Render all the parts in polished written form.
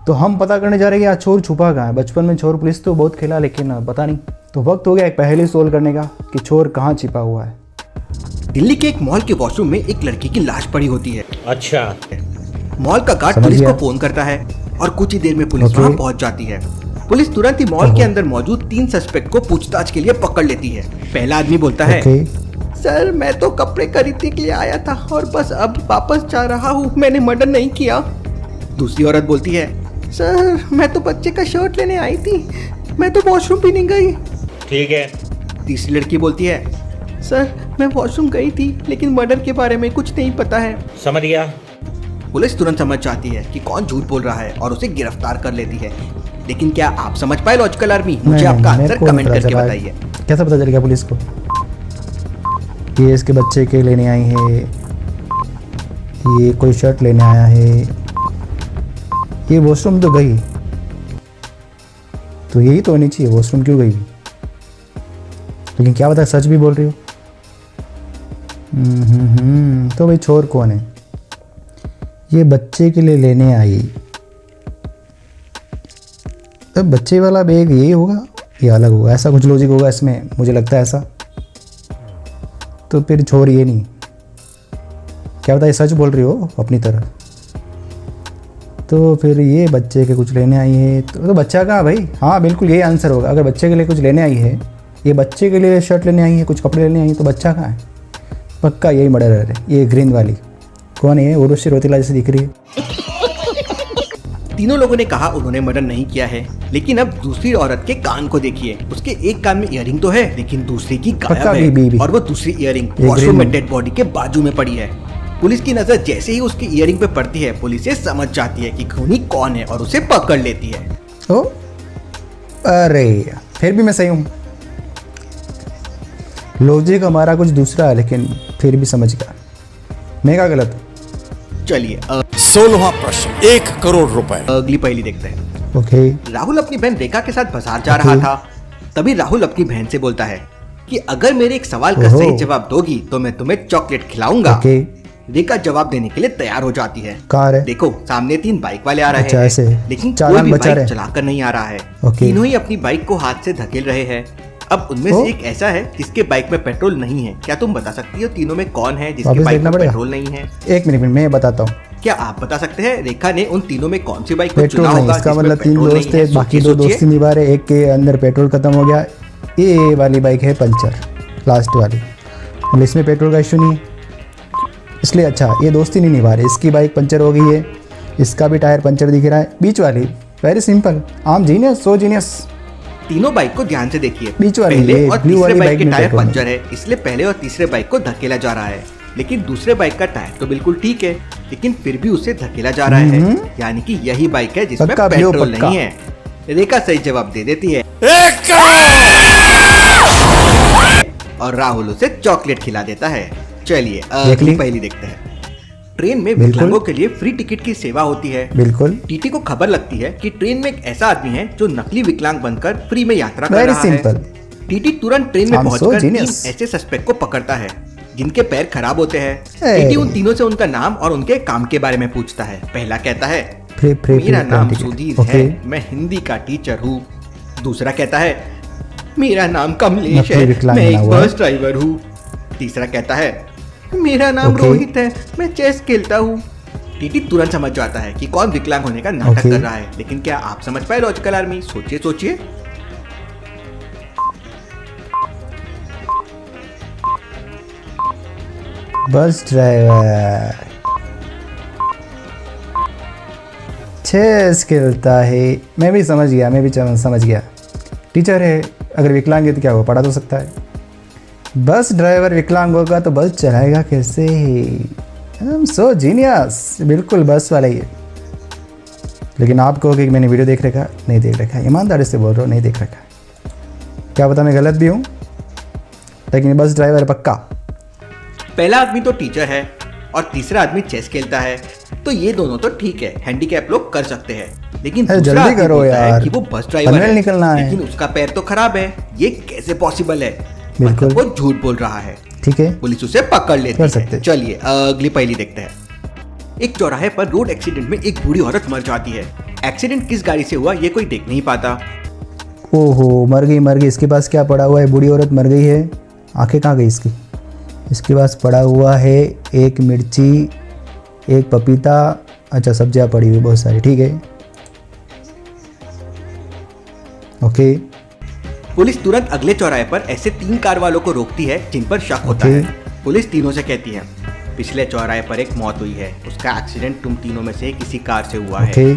तो हम पता करने जा रहे हैं कि आज चोर छुपा कहाँ है। बचपन में चोर पुलिस तो बहुत खेला, लेकिन पता नहीं। तो वक्त हो गया एक पहेली सोल्व करने का कि चोर कहाँ छिपा हुआ है। दिल्ली के एक मॉल के वॉशरूम में एक लड़की की लाश पड़ी होती है। अच्छा। मॉल का गार्ड पुलिस को फोन करता है और कुछ ही देर में पुलिस वहां पहुंच जाती है। पुलिस तुरंत ही मॉल के अंदर मौजूद 3 सस्पेक्ट को पूछताछ के लिए पकड़ लेती है। पहला आदमी बोलता है, सर मैं तो कपड़े खरीदने के लिए आया था और बस अब वापस जा रहा हूँ, मैंने मर्डर नहीं किया। दूसरी औरत बोलती है, सर मैं तो बच्चे का शर्ट लेने आई थी, मैं तो वॉशरूम भी नहीं गई। ठीक है। तीसरी लड़की बोलती है, सर मैं वॉशरूम गई थी लेकिन मर्डर के बारे में कुछ नहीं पता है। समझ गया। पुलिस तुरंत समझ जाती है कि कौन झूठ बोल रहा है और उसे गिरफ्तार कर लेती है। लेकिन क्या आप समझ पाए लॉजिकल आर्मी? मुझे आपका आंसर कमेंट करके बताइए। कैसा पता चल गया पुलिस को ये इसके बच्चे के लेने आई है, ये कोई शर्ट लेने आया है, ये वॉशरूम तो गई, तो यही तो होनी चाहिए, वॉशरूम क्यों गई? लेकिन क्या पता सच भी बोल रही हो। तो भाई चोर कौन है? ये बच्चे के लिए लेने आई, तो बच्चे वाला बैग यही होगा या अलग होगा? ऐसा कुछ लॉजिक होगा इसमें, मुझे लगता है ऐसा। तो फिर चोर ये नहीं, क्या पता ये सच बोल रही हो अपनी तरह। तो फिर ये बच्चे के कुछ लेने आई है, तो बच्चा कहाँ भाई? हाँ बिल्कुल यही आंसर होगा। अगर बच्चे के लिए कुछ लेने आई है, ये बच्चे के लिए शर्ट लेने आई है, कुछ कपड़े लेने आई है, तो बच्चा कहाँ है? पक्का यही मर्डरर है। ये ग्रीन वाली कौन है? उर्वशी रौतेला जैसे दिख रही है। तीनों लोगों ने कहा उन्होंने मर्डर नहीं किया है, लेकिन अब दूसरी औरत के कान को देखिए। उसके एक कान में इयररिंग तो है लेकिन दूसरी की गायब है, और वो दूसरी इयररिंग वॉशरूम में डेड बॉडी के बाजू में पड़ी है। पुलिस की नजर जैसे ही उसकी इयररिंग पे पड़ती है, पुलिस ये समझ जाती है कि खूनी कौन है और उसे पकड़ लेती है। ओ अरे फिर भी मैं सही हूँ। लॉजिक हमारा कुछ दूसरा है, लेकिन फिर भी समझ गया। मैं क्या गलत हूँ? चलिए 16वां प्रश्न, 1 करोड़ रुपए। अगली पहेली देखते हैं। ओके। राहुल अपनी बहन रेखा के साथ बाजार जा रहा था। तभी राहुल अपनी बहन से बोलता है कि अगर मेरे एक सवाल का सही जवाब दोगी तो मैं तुम्हें चॉकलेट खिलाऊंगा। रेखा जवाब देने के लिए तैयार हो जाती है। कार है? देखो सामने 3 बाइक वाले आ रहे अच्छा, हैं, लेकिन कोई भी बाइक चलाकर नहीं आ रहा है। तीनों ही अपनी बाइक को हाथ से धकेल रहे हैं। अब उनमें से एक ऐसा है जिसके बाइक में पेट्रोल नहीं है। क्या तुम बता सकती हो तीनों में कौन है जिसके बाइक में पेट्रोल नहीं है? एक मिनट मैं बताता हूँ। क्या आप बता सकते हैं रेखा ने उन तीनों में कौन सी बाइक को पेट्रोल चुना नहीं, होगा? इसका मतलब 3 दोस्त है, बाकी 2 दोस्ती निभा रहे। एक के अंदर पेट्रोल खत्म हो गया, ये वाली बाइक है पंचर, लास्ट वाली। मतलब इसमें पेट्रोल का इशू नहीं है, इसलिए अच्छा ये दोस्ती नहीं निभा रहे। इसकी बाइक पंचर हो गई है, इसका भी टायर पंचर दिख रहा है। बीच वाली वेरी सिंपल, आम जीनियस, सो जीनियस। तीनों बाइक को ध्यान से देखिए। बीच वाली पहले और तीसरे बाइक के टायर पेट्रोल पंचर है, इसलिए पहले और तीसरे बाइक को धकेला जा रहा है। लेकिन दूसरे बाइक का टायर तो बिल्कुल ठीक है, लेकिन फिर भी उसे धकेला जा रहा है। यानी कि यही बाइक है जिसमें पेट्रोल नहीं है। रेखा सही जवाब दे देती है 1 करोड़ और राहुल उसे चॉकलेट खिला देता है। चलिए अगली पहेली देखते हैं। ट्रेन में विकलांगों के लिए फ्री टिकट की सेवा होती है। बिल्कुल। टीटी को खबर लगती है कि ट्रेन में एक ऐसा आदमी है जो नकली विकलांग बनकर फ्री में यात्रा कर रहा है। टीटी तुरंत ट्रेन में पहुंचकर 3 ऐसे सस्पेक्ट को पकड़ता है जिनके पैर खराब होते हैं। टीटी उन तीनों से उनका नाम और उनके काम के बारे में पूछता है। पहला कहता है, मेरा नाम सुधीर है, मैं हिंदी का टीचर हूँ। दूसरा कहता है, मेरा नाम कमलेश है, मैं एक बस ड्राइवर हूँ। तीसरा कहता है, मेरा नाम रोहित है, मैं चेस खेलता हूँ। टीटी तुरंत समझ जाता है कि कौन विकलांग होने का नाटक कर रहा है। लेकिन क्या आप समझ पाए लॉजिकल आर्मी? सोचिए सोचिए। बस ड्राइवर चेस खेलता है, मैं भी समझ गया। टीचर है, अगर विकलांग है तो क्या वो पढ़ा तो सकता है। बस ड्राइवर विकलांग होगा तो बस चलाएगा कैसे? सो जीनियस, बिल्कुल बस वाला ही है। लेकिन आप कहोगे कि मैंने वीडियो देख रखा, नहीं देख रखा, ईमानदारी से बोल रहा हूँ, नहीं देख रखा। क्या पता मैं गलत भी हूँ, लेकिन बस ड्राइवर पक्का। पहला आदमी तो टीचर है और तीसरा आदमी चेस खेलता है, तो ये दोनों तो ठीक है, हैंडीकैप लोग कर सकते हैं। लेकिन दूसरा आदमी बोलता है कि वो बस ड्राइवर है, लेकिन उसका पैर तो खराब है। ये कैसे पॉसिबल है? मतलब वो झूठ बोल रहा है। ठीक है, पुलिस उसे पकड़ लेती है। चलिए अगली पहेली देखते हैं। एक चौराहे पर रोड एक्सीडेंट में एक बूढ़ी औरत मर जाती है। एक्सीडेंट किस गाड़ी से हुआ ये कोई देख नहीं पाता। ओहो, मर गई। इसके पास क्या पड़ा हुआ है? बूढ़ी औरत मर गई है। आंखें कहाँ गई इसकी? इसके पास पड़ा हुआ है एक मिर्ची, एक पपीता, अच्छा सब्जियाँ पड़ी हुई बहुत सारी, ठीक है, ओके। पुलिस तुरंत अगले चौराहे पर ऐसे 3 कार वालों को रोकती है जिन पर शक होता है। पुलिस तीनों से कहती है पिछले चौराहे पर एक मौत हुई है, उसका एक्सीडेंट तुम तीनों में से किसी कार से हुआ है।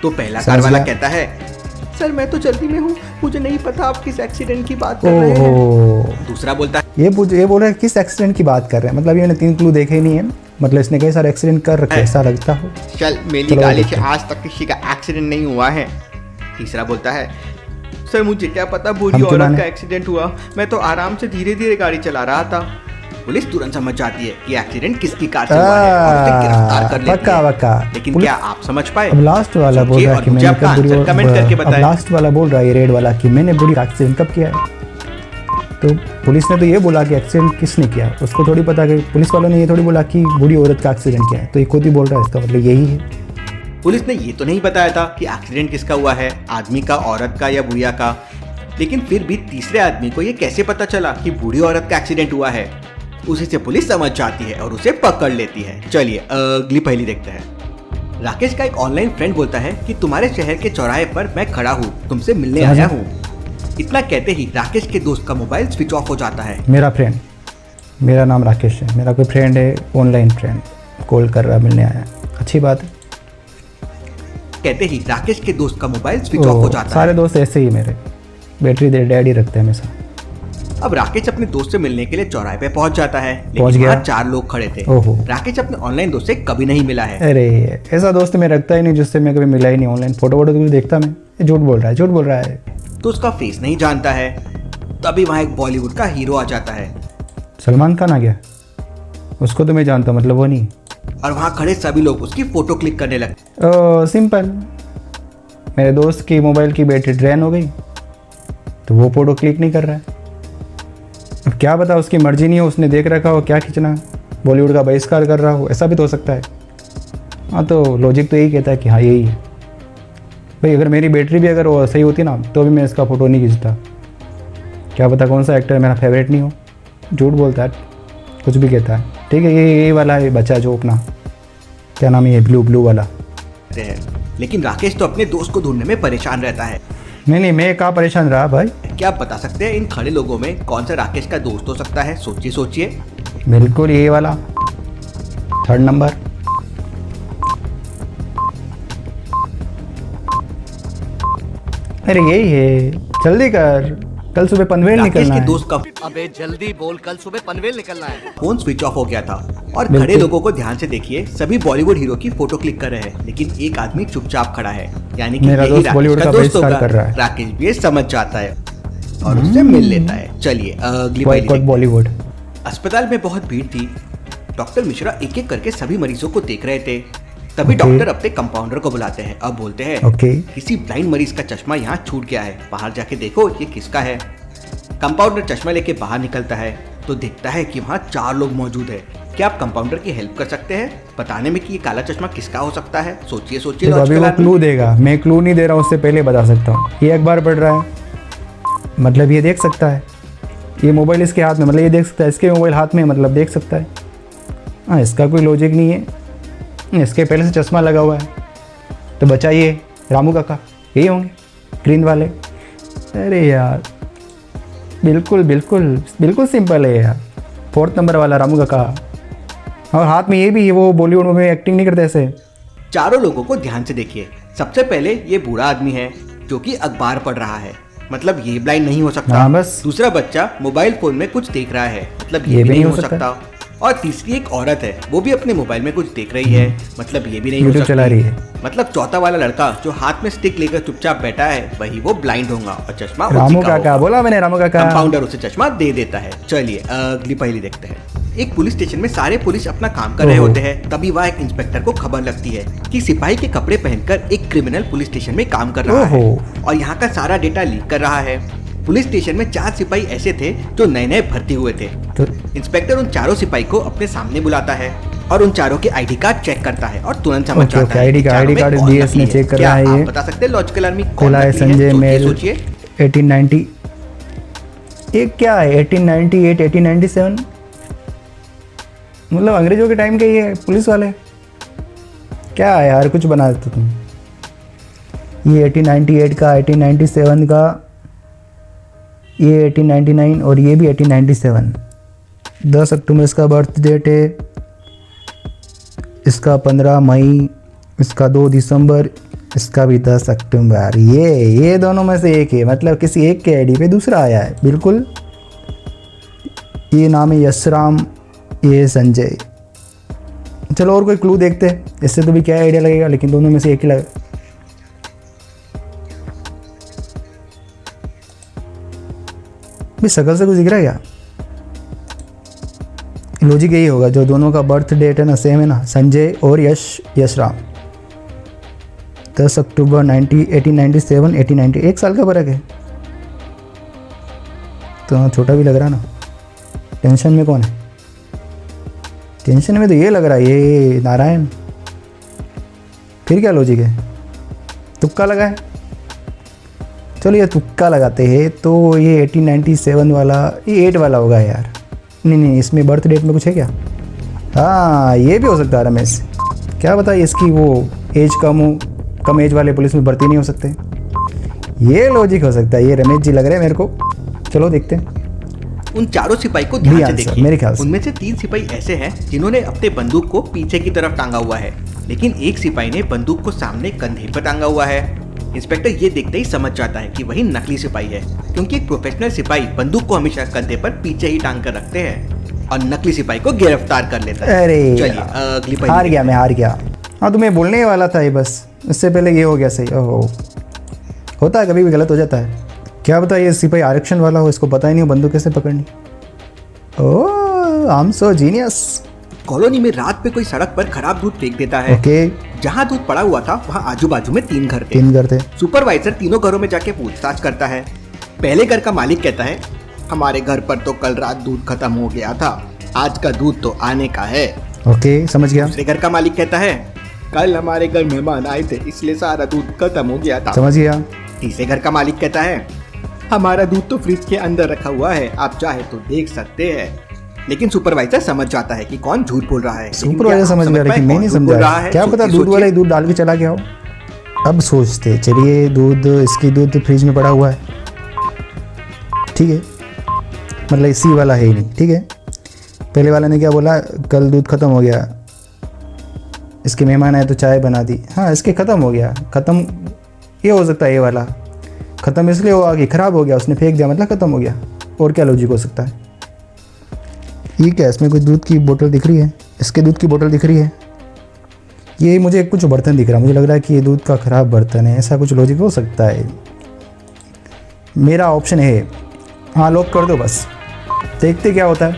तो पहला कार वाला कहता है सर मैं तो जल्दी में हूँ, मुझे नहीं पता आप किस एक्सीडेंट की बात कर रहे हैं। दूसरा बोलता है ये बोल रहा है किस एक्सीडेंट की बात कर रहे हैं, मतलब ये 3 क्लू देखे ही नहीं है, मतलब इसने कई सारे एक्सीडेंट कर रखे ऐसा लगता हो। चल मेरी गाड़ी से आज तक किसी का एक्सीडेंट नहीं हुआ है। तीसरा बोलता है सर मुझे क्या पता बूढ़ी औरत का एक्सीडेंट हुआ, मैं तो आराम से धीरे धीरे गाड़ी चला रहा था। पुलिस तुरंत समझ जाती है कि एक्सीडेंट किसकी कार से हुआ है और उसे गिरफ्तार कर लेती है। लेकिन क्या आप समझ पाए? अब लास्ट वाला बोल रहा है कि मैंने कमेंट करके बताएं। लास्ट वाला बोल रहा है, ये रेड वाला, कि मैंने बूढ़ी एक्सीडेंट कब किया है। तो पुलिस ने तो ये बोला कि एक्सीडेंट किसने किया, उसको थोड़ी पता कि पुलिस वालों ने ये थोड़ी बोला कि बूढ़ी औरत का एक्सीडेंट किया है, तो ये खुद ही बोल रहा है, इसका मतलब यही है। पुलिस ने ये तो नहीं बताया था कि एक्सीडेंट किसका हुआ है, आदमी का, औरत का या बुढ़िया का, लेकिन फिर भी तीसरे आदमी को ये कैसे पता चला कि बूढ़ी औरत का एक्सीडेंट हुआ है। उसी से पुलिस समझ जाती है और उसे पकड़ लेती है। चलिए अगली पहेली देखते हैं। राकेश का एक ऑनलाइन फ्रेंड बोलता है कि तुम्हारे शहर के चौराहे पर मैं खड़ा हूँ, तुमसे मिलने आया हूँ। इतना कहते ही राकेश के दोस्त का मोबाइल स्विच ऑफ हो जाता है। मेरा फ्रेंड, मेरा नाम राकेश है, मेरा कोई फ्रेंड है, ऑनलाइन फ्रेंड, कॉल कर रहा, मिलने आया, अच्छी बात है। कहते ही राकेश के दोस्त का मोबाइल स्विच ऑफ हो जाता है। सारे दोस्त ऐसे ही मेरे, बैटरी डैडी रखते हैं हमेशा। अब राकेश अपने दोस्त से मिलने के लिए चौराहे पे पहुंच जाता है, लेकिन वहाँ 4 लोग खड़े थे। राकेश अपने ऑनलाइन दोस्त से कभी नहीं मिला है। अरे ऐसा दोस्त मैं रखता ही नहीं जिससे मैं कभी मिला ही नहीं। ऑनलाइन फोटो तो देखता मैं, झूठ बोल रहा है। तो उसका फेस नहीं जानता है। तभी वहाँ एक बॉलीवुड का हीरो आ जाता है। सलमान खान आ गया, उसको तो मैं जानता, मतलब वो नहीं। और वहाँ खड़े सभी लोग उसकी फोटो क्लिक करने लगे। सिंपल, मेरे दोस्त की मोबाइल की बैटरी ड्रेन हो गई तो वो फोटो क्लिक नहीं कर रहा है। अब क्या बता, उसकी मर्जी नहीं हो, उसने देख रखा हो क्या खींचना, बॉलीवुड का बहिष्कार कर रहा हो, ऐसा भी तो हो सकता है। हाँ तो लॉजिक तो यही कहता है कि हाँ यही है भाई। अगर मेरी बैटरी भी अगर वो सही होती ना तो भी मैं इसका फ़ोटो नहीं खींचता। क्या पता कौन सा एक्टर मेरा फेवरेट नहीं हो, झूठ बोलता है, कुछ भी कहता है। ठीक है, ये वाला है बच्चा जो अपना, क्या नाम है ये, ब्लू वाला। लेकिन राकेश तो अपने दोस्त को ढूंढने में परेशान रहता है। नहीं, मैं कहाँ परेशान रहा भाई। क्या आप बता सकते हैं इन खड़े लोगों में कौन सा राकेश का दोस्त हो सकता है? सोचिए। बिल्कुल ये वाला, 3rd नंबर। अरे यही है, जल्दी कर, कल सुबह पनवेल निकलना है। दोस्त का अबे जल्दी बोल, कल सुबह पनवेल निकलना है। फोन स्विच ऑफ हो गया था और खड़े लोगों को ध्यान से देखिए, सभी बॉलीवुड हीरो की फोटो क्लिक कर रहे हैं, लेकिन एक आदमी चुपचाप खड़ा है, यानी कि मेरा दोस्त बॉलीवुड का बहिष्कार कर रहा है। राकेश भी समझ जाता है और उससे मिल लेता है। चलिए अगली पहेली। बॉलीवुड। अस्पताल में बहुत भीड़ थी। डॉक्टर मिश्रा एक एक करके सभी मरीजों को देख रहे थे। तभी डॉक्टर अपने कंपाउंडर को बुलाते हैं। अब बोलते हैं किसी ब्लाइंड मरीज का चश्मा यहाँ छूट गया है, बाहर जाके देखो ये किसका है। कंपाउंडर चश्मा लेके बाहर निकलता है तो देखता है कि वहाँ 4 लोग मौजूद है। क्या आप कंपाउंडर की हेल्प कर सकते हैं बताने में कि ये काला चश्मा किसका हो सकता है? सोचिए। अभी वो क्लू देगा, मैं क्लू नहीं दे रहा हूँ, उससे पहले बता सकता हूँ। ये अखबार पढ़ रहा है, मतलब ये देख सकता है। ये मोबाइल इसके हाथ में, मतलब ये देख सकता है, इसके मोबाइल हाथ में, मतलब देख सकता है। हाँ, इसका कोई लॉजिक नहीं है, इसके पहले से चश्मा लगा हुआ है, तो बचाइए रामू काका यही होंगे, ग्रीन वाले। अरे यार बिल्कुल सिंपल है यार, 4th नंबर वाला रामू काका। और हाथ में ये भी, वो बॉलीवुड में एक्टिंग नहीं करते ऐसे। चारों लोगों को ध्यान से देखिए। सबसे पहले ये बूढ़ा आदमी है जो कि अखबार पढ़ रहा है, मतलब ये ब्लाइंड नहीं हो सकता। हाँ, बस। दूसरा बच्चा मोबाइल फोन में कुछ देख रहा है, मतलब ये भी नहीं हो सकता। और तीसरी एक औरत है, वो भी अपने मोबाइल में कुछ देख रही है, मतलब ये भी नहीं हो सकता। चला रही है। मतलब चौथा वाला लड़का जो हाथ में स्टिक लेकर चुपचाप बैठा है, वही वो ब्लाइंड होगा और चश्मा रामू काका बोला मैंने, रामू काका। कंपाउंडर उसे चश्मा दे देता है। चलिए अगली पहेली देखते हैं। एक पुलिस स्टेशन में सारे पुलिस अपना काम कर रहे होते हैं। तभी वहाँ एक इंस्पेक्टर को खबर लगती है कि सिपाही के कपड़े पहनकर एक क्रिमिनल पुलिस स्टेशन में काम कर रहा है और यहाँ का सारा डेटा लीक कर रहा है। पुलिस स्टेशन में 4 सिपाही ऐसे थे जो नए भर्ती हुए थे। इंस्पेक्टर उन चारों सिपाही को अपने सामने बुलाता है और उन चारों के आईडी कार्ड चेक करता है और तुरंत समझ जाता है आईडी कार्ड डीएस ने चेक कर रहा है। ये आप बता सकते हैं लॉजिकल आर्मी खोला है संजय मेल। सोचिए 1890 एक क्या है 1898 1897 मतलब अंग्रेजों के टाइम के ही है पुलिस वाले। क्या है यार कुछ बना देते तुम। ये 1898 का 1897 का ये 1899 और ये भी 1897। 10 अक्टूबर इसका बर्थ डेट है, इसका 15 मई, इसका 2 दिसंबर, इसका भी 10 अक्टूबर। ये दोनों में से एक है, मतलब किसी एक के आईडी पे दूसरा आया है बिल्कुल। ये नाम है यशराम, ये संजय। चलो और कोई क्लू देखते हैं, इससे तो भी क्या आइडिया लगेगा, लेकिन दोनों में से एक ही लगा। भी शकल से कुछ दिख रहा है क्या? लॉजिक यही होगा, जो दोनों का बर्थ डेट है ना सेम है ना, संजय और यशराम। 10 अक्टूबर 1897 1890, 1 साल का फर्क है तो छोटा भी लग रहा ना। टेंशन में कौन है? टेंशन में तो ये लग रहा है ये नारायण। फिर क्या लॉजिक है? तुक्का लगा है। चलो ये तुक्का लगाते हैं तो ये 1897 वाला, ये 8 वाला होगा यार। नहीं इसमें बर्थ डेट में कुछ है क्या? हाँ ये भी हो सकता है रमेश। क्या बता इसकी वो एज कम एज वाले पुलिस में भर्ती नहीं हो सकते। ये लॉजिक हो सकता है, ये रमेश जी लग रहे हैं मेरे को। चलो देखते हैं। उन चारों सिपाही को ध्यान से देखिए। मेरे ख्याल से उनमें से 3 सिपाही ऐसे हैं जिन्होंने अपने बंदूक को पीछे की तरफ टांगा हुआ है, लेकिन एक सिपाही ने बंदूक को सामने कंधे पर टांगा हुआ है। इंस्पेक्टर ये देखते ही समझ जाता है कि वही नकली सिपाही है, क्योंकि एक प्रोफेशनल सिपाही बंदूक को हमेशा कंधे पर पीछे ही टांग कर रखते हैं और नकली सिपाही को गिरफ्तार कर लेता है। अरे चलिए अगली हार गया मैं, हार गया। हाँ तुम्हें बोलने वाला था ये, बस इससे पहले ये हो गया सही। ओहो होता है, कभी भी गलत हो जाता है। क्या पता ये सिपाही आरक्षण वाला हो, इसको पता ही नहीं हो बंदूक कैसे पकड़नी। Oh I am so genius. Colony में रात पे कोई सड़क पर खराब दूध फेंक देता है। ओके जहाँ दूध पड़ा हुआ था वहाँ आजू बाजू में 3 घर थे। 3 घर थे। सुपरवाइजर तीनों घरों में जाके पूछताछ करता है। पहले घर का मालिक कहता है, हमारे घर पर तो कल रात दूध खत्म हो गया था, आज का दूध तो आने का है। ओके समझ गया। दूसरे घर का मालिक कहता है, कल हमारे घर मेहमान आए थे इसलिए सारा दूध खत्म हो गया था। समझ गया। तीसरे घर का मालिक कहता है, हमारा दूध तो फ्रिज के अंदर रखा हुआ है, आप चाहे तो देख सकते हैं। लेकिन सुपरवाइजर समझ जाता है कि कौन झूठ बोल रहा है। सुपरवाइजर समझ गया, लेकिन मैं नहीं समझा। क्या पता दूध वाला ही दूध डाल के चला गया हो। अब सोचते चलिए, दूध इसकी दूध फ्रिज में पड़ा हुआ है, ठीक है, मतलब इसी वाला है ही नहीं, ठीक है। पहले वाले ने क्या बोला, कल दूध खत्म हो गया, इसके मेहमान आए तो चाय बना दी। हाँ इसके ख़त्म हो गया, ख़त्म ये हो सकता है, ये वाला ख़त्म इसलिए हुआ कि ख़राब हो गया, उसने फेंक दिया मतलब ख़त्म हो गया। और क्या लॉजिक हो सकता है? ये क्या, इसमें कोई दूध की बोतल दिख रही है, इसके दूध की बोतल दिख रही है, ये मुझे कुछ बर्तन दिख रहा है, मुझे लग रहा है कि ये दूध का ख़राब बर्तन है, ऐसा कुछ लॉजिक हो सकता है। मेरा ऑप्शन है, हाँ लॉक कर दो, बस देखते क्या होता है।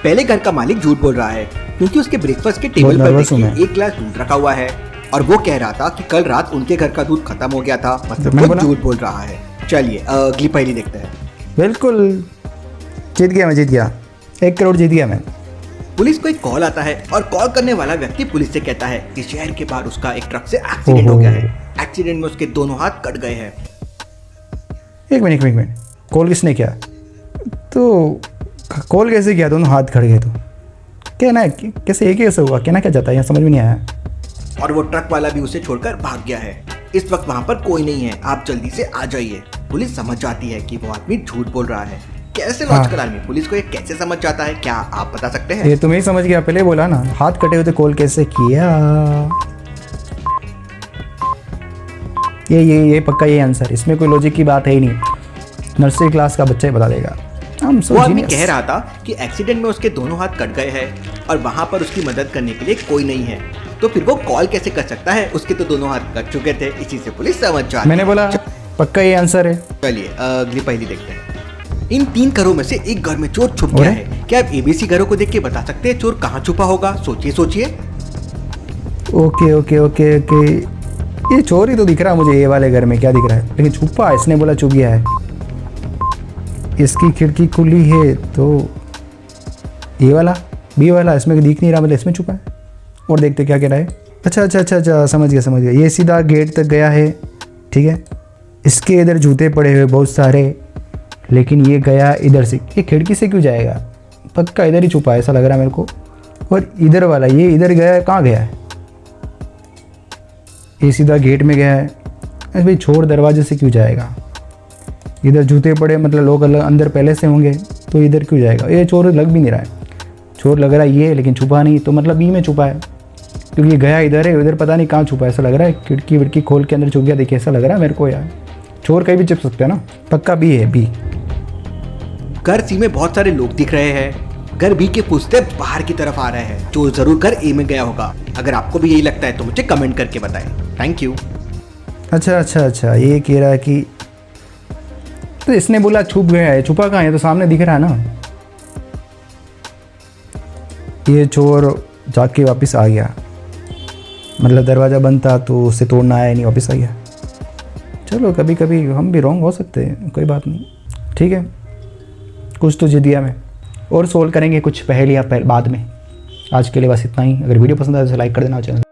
पहले घर का मालिक झूठ बोल रहा है क्योंकि उसके ब्रेकफास्ट के टेबल पर देखिए 1 गिलास दूध रखा हुआ है और वो कह रहा था कि कल रात उनके घर का दूध खत्म हो गया था, मतलब वो झूठ बोल रहा है। चलिए अगली पहेली देखते हैं। बिल्कुल जीत गया मैं, जीत गया, 1 करोड़ जीत गया मैं। पुलिस को एक कॉल आता है और कॉल करने वाला व्यक्ति पुलिस से कहता है कि शहर के बाहर उसका एक ट्रक से एक्सीडेंट हो गया है। एक्सीडेंट में उसके दोनों हाथ कट गए हैं। एक मिनट, कॉल किसने किया? तो कॉल कैसे किया? दोनों हाथ खड़ गए तो क्या ना, कैसे एक ही कैसे हुआ, कहना क्या चाहता है यहाँ समझ में नहीं आया। और वो ट्रक वाला भी उसे छोड़कर भाग गया है। इस वक्त वहाँ पर कोई नहीं है, आप जल्दी से आ जाइए। पुलिस समझ जाती है कि वो आदमी झूठ बोल रहा है। कैसे लॉजिकल आदमी पुलिस को ये कैसे समझ जाता है, क्या आप बता सकते हैं? ये तुम्हें ही समझ गया, पहले बोला ना, हाथ कटे हुए थे, कॉल कैसे किया। ये पक्का ये आंसर, इसमें कोई लॉजिक की बात है ही नहीं, नर्सरी क्लास का बच्चा ही बता देगा। वो आदमी कह रहा था कि एक्सीडेंट में उसके दोनों हाथ कट गए हैं और वहां पर उसकी मदद करने के लिए कोई नहीं है, तो फिर वो कॉल कैसे कर सकता है? उसके तो दोनों हाथ कट चुके थे, इसी से पुलिस समझ जाती। मैंने बोला पक्का ये आंसर है। चलिए अगली पहेली देखते हैं। इन 3 घरों में से एक घर में चोर छुप गया है। क्या आप एबीसी घरों को देख के बता सकते हैं चोर कहाँ छुपा होगा? सोचिए। ओके, ये चोर ही तो दिख रहा है मुझे, ये वाले घर में क्या दिख रहा है, लेकिन छुपा, इसने बोला छुप गया है। इसकी खिड़की खुली है तो ये वाला बी वाला इसमें दिख नहीं रहा, मतलब इसमें छुपा है। और देखते क्या कह रहा है। अच्छा, समझ गया। ये सीधा गेट तक गया है, ठीक है। इसके इधर जूते पड़े हुए बहुत सारे, लेकिन ये गया इधर से। ये खिड़की से क्यों जाएगा? पक्का इधर ही छुपा है ऐसा लग रहा है मेरे को। और इधर वाला ये इधर गया है, कहाँ गया है? ये सीधा गेट में गया है। अरे भाई छोड़, दरवाजे से क्यों जाएगा? इधर जूते पड़े, मतलब लोग अंदर पहले से होंगे, तो इधर क्यों जाएगा? ये चोर लग भी नहीं रहा है। चोर लग रहा है ये, लेकिन छुपा नहीं, तो मतलब बी में छुपा है, क्योंकि ये गया इधर है, इधर पता नहीं कहाँ छुपा है। ऐसा लग रहा है खिड़की विड़की खोल के अंदर छुप गया। देखिए ऐसा लग रहा है मेरे को यार। चोर कहीं भी छिप सकते हैं ना। पक्का बी है, बी। घर सी में बहुत सारे लोग दिख रहे हैं। घर बी के पूछते बाहर की तरफ आ रहे हैं, जो जरूर घर ए में गया होगा। अगर आपको भी यही लगता है तो मुझे कमेंट करके बताएं। Thank you. अच्छा, ये कह रहा है कि, तो इसने बोला छुप गया है, छुपा कहाँ है? तो सामने दिख रहा है ना। ये चोर जाके वापस आ गया, मतलब दरवाज़ा बंद था तो उसे तोड़ना आया नहीं, वापस आ गया। चलो कभी कभी हम भी रॉन्ग हो सकते हैं, कोई बात नहीं, ठीक है। कुछ तो जिद दिया मैं, और सोल्व करेंगे कुछ पहेलियाँ बाद में। आज के लिए बस इतना ही। अगर वीडियो पसंद आए तो लाइक कर देना चैनल।